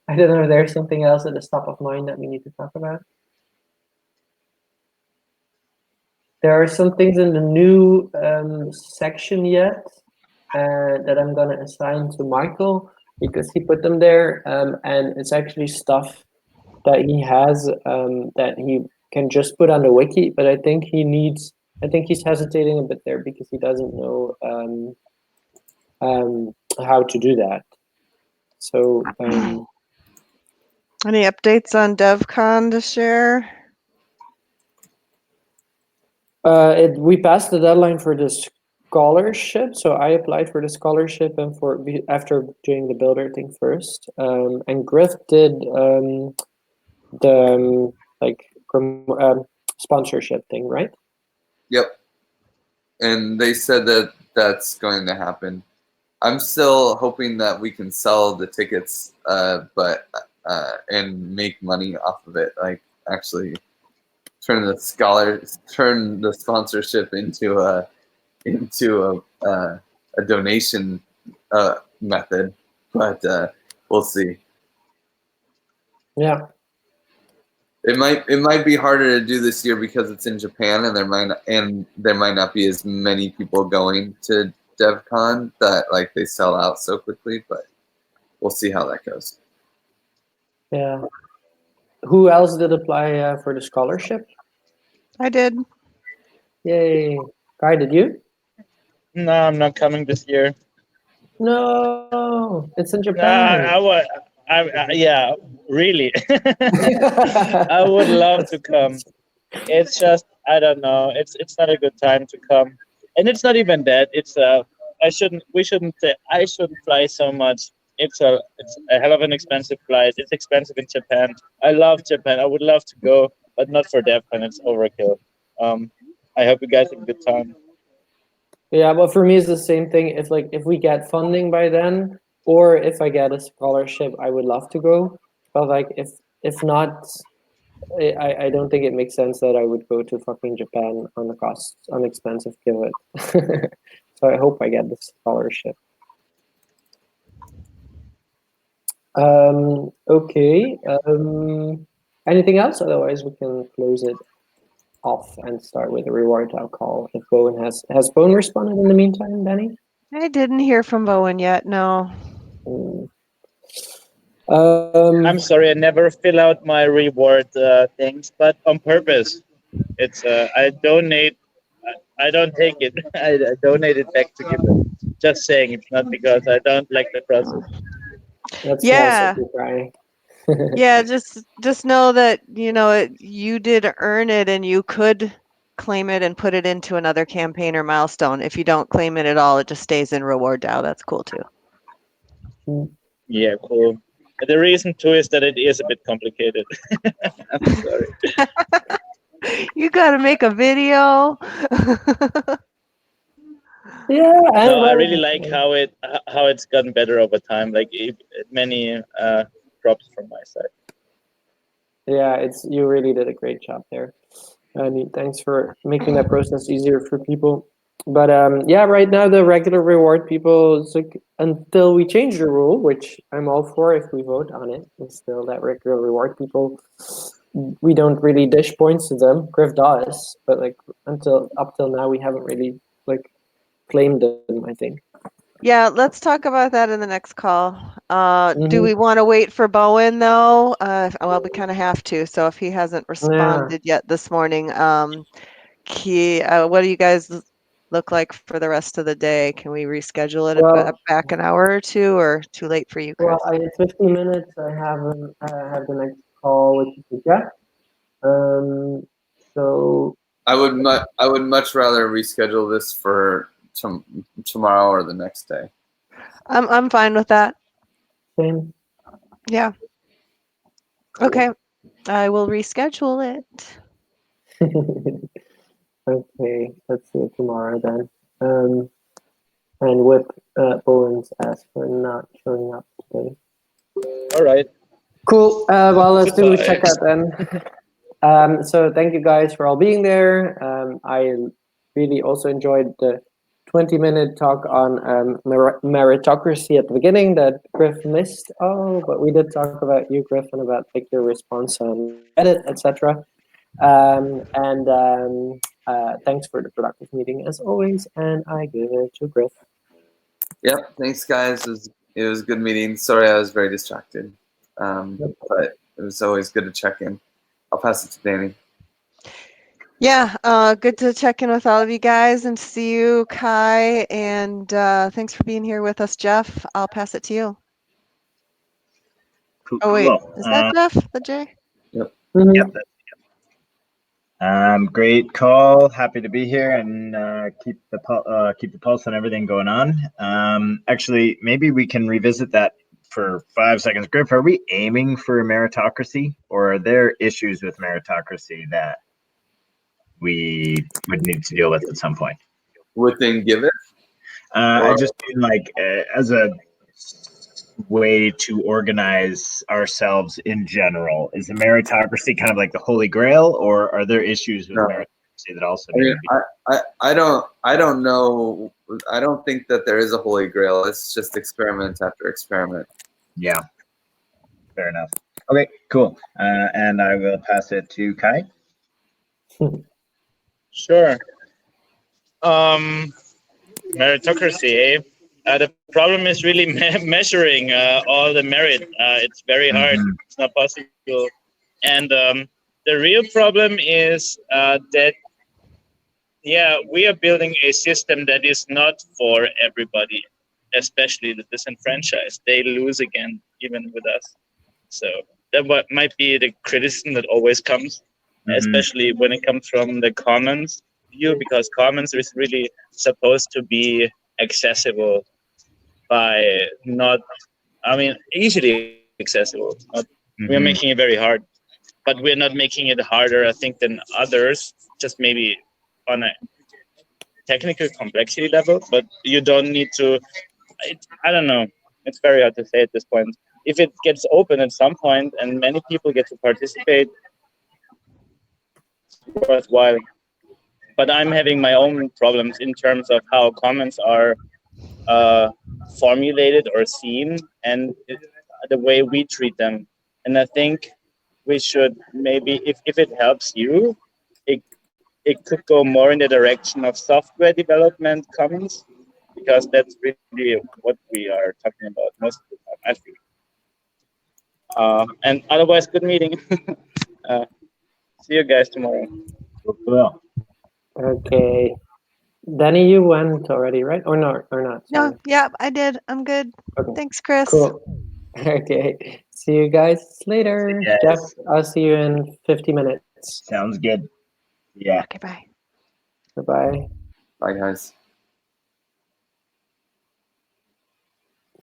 I don't know if there's something else at the top of mind that we need to talk about. There are some things in the new section yet that I'm going to assign to Michael because he put them there, and it's actually stuff that he has that he can just put on the wiki, but I think he's hesitating a bit there because he doesn't know how to do that. So Any updates on DevCon to share? we passed the deadline for the scholarship, so I applied for the scholarship and after doing the builder thing first, and Griff did the sponsorship thing, right? Yep. And they said that that's going to happen. I'm still hoping that we can sell the tickets, but and make money off of it. Like actually turn the sponsorship into a donation method. But we'll see. Yeah. It might be harder to do this year because it's in Japan and there might not be as many people going to DevCon that like they sell out so quickly, but we'll see how that goes. Yeah. Who else did apply for the scholarship? I did. Yay. Kai, did you? No, I'm not coming this year. No, it's in Japan. Yeah, really. I would love to come. It's just I don't know. It's not a good time to come, and it's not even that. It's I shouldn't fly so much. It's a hell of an expensive flight. It's expensive in Japan. I love Japan. I would love to go, but not for DevCon. It's overkill. I hope you guys have a good time. Yeah, but for me, it's the same thing. If we get funding by then, or if I get a scholarship, I would love to go. But like if not, I don't think it makes sense that I would go to fucking Japan on expensive Giveth. So I hope I get the scholarship. Okay. Anything else? Otherwise, we can close it off and start with the reward I'll call. If Bowen has Bowen responded in the meantime, Danny? I didn't hear from Bowen yet. No. I'm sorry, I never fill out my reward things, but on purpose. It's I donate. I don't take it. I donate it back to Giveth. Just saying, it's not because I don't like the process. That's Yeah. nice of you, Brian. Yeah, just know that you did earn it, and you could claim it and put it into another campaign or milestone. If you don't claim it at all, it just stays in reward DAO. That's cool too. Yeah, cool. The reason too is that it is a bit complicated. I'm sorry. You got to make a video. Yeah, No, I really like how it's gotten better over time. Like many props from my side. Yeah, you really did a great job there. Thanks for making that process easier for people. But yeah, right now the regular reward people, it's like until we change the rule, which I'm all for if we vote on it, and still that regular reward people, we don't really dish points to them. Griff does, but like up till now we haven't really like claimed them, I think. Yeah, let's talk about that in the next call. Do we want to wait for Bowen though? Well, we kind of have to. So if he hasn't responded yet this morning, what do you guys look like for the rest of the day? Can we reschedule it back an hour or two, or too late for you, Chris? Well, in 15 minutes I have the next call, which is with Jeff. So I would much rather reschedule this for tomorrow or the next day. I'm fine with that. Same. Yeah. Okay. I will reschedule it. Okay, let's see it tomorrow then. And Whip Bowen's asked for not showing up today. All right. Cool. Well, let's do a Goodbye. checkout then. So thank you guys for all being there. I really also enjoyed the 20-minute talk on meritocracy at the beginning that Griff missed. Oh, but we did talk about you, Griff, and about like your response on Reddit, etc. Thanks for the productive meeting as always, and I give it to Griff. Yep, thanks guys. It was a good meeting. Sorry I was very distracted, but it was always good to check in. I'll pass it to Danny. Yeah, good to check in with all of you guys and see you, Kai, and thanks for being here with us, Jeff. I'll pass it to you. Cool. Oh wait, is that Jeff, the J? Yep. Yep. Great call. Happy to be here and keep the pulse on everything going on. Actually, maybe we can revisit that for 5 seconds. Griff, are we aiming for meritocracy, or are there issues with meritocracy that we would need to deal with at some point? Within Giveth? I just mean like as a way to organize ourselves in general. Is the meritocracy kind of like the holy grail, or are there issues with meritocracy that also need to be? I don't know. I don't think that there is a holy grail. It's just experiment after experiment. Yeah, fair enough. Okay, cool. And I will pass it to Kai. Sure. Meritocracy, the problem is really measuring all the merit. It's very hard. It's not possible. And the real problem is that, yeah, we are building a system that is not for everybody, especially the disenfranchised. They lose again, even with us. So that might be the criticism that always comes, especially when it comes from the commons view, because commons is really supposed to be accessible by easily accessible. We are making it very hard, but we're not making it harder, I think, than others, just maybe on a technical complexity level, but you don't need to, I don't know. It's very hard to say at this point. If it gets open at some point and many people get to participate, it's worthwhile. but I'm having my own problems in terms of how comments are formulated or seen, and the way we treat them. And I think we should maybe, if it helps you, it could go more in the direction of software development comments, because that's really what we are talking about most of the time, I think. And otherwise, good meeting. See you guys tomorrow. Well, Okay. Danny, you went already, right? Or not? No, Sorry. yeah, I did. I'm good. Okay. Thanks, Chris. Cool. Okay. See you guys later. See you Jeff, guys. I'll see you in 50 minutes. Sounds good. Yeah. Okay, bye. Bye-bye. Bye, guys.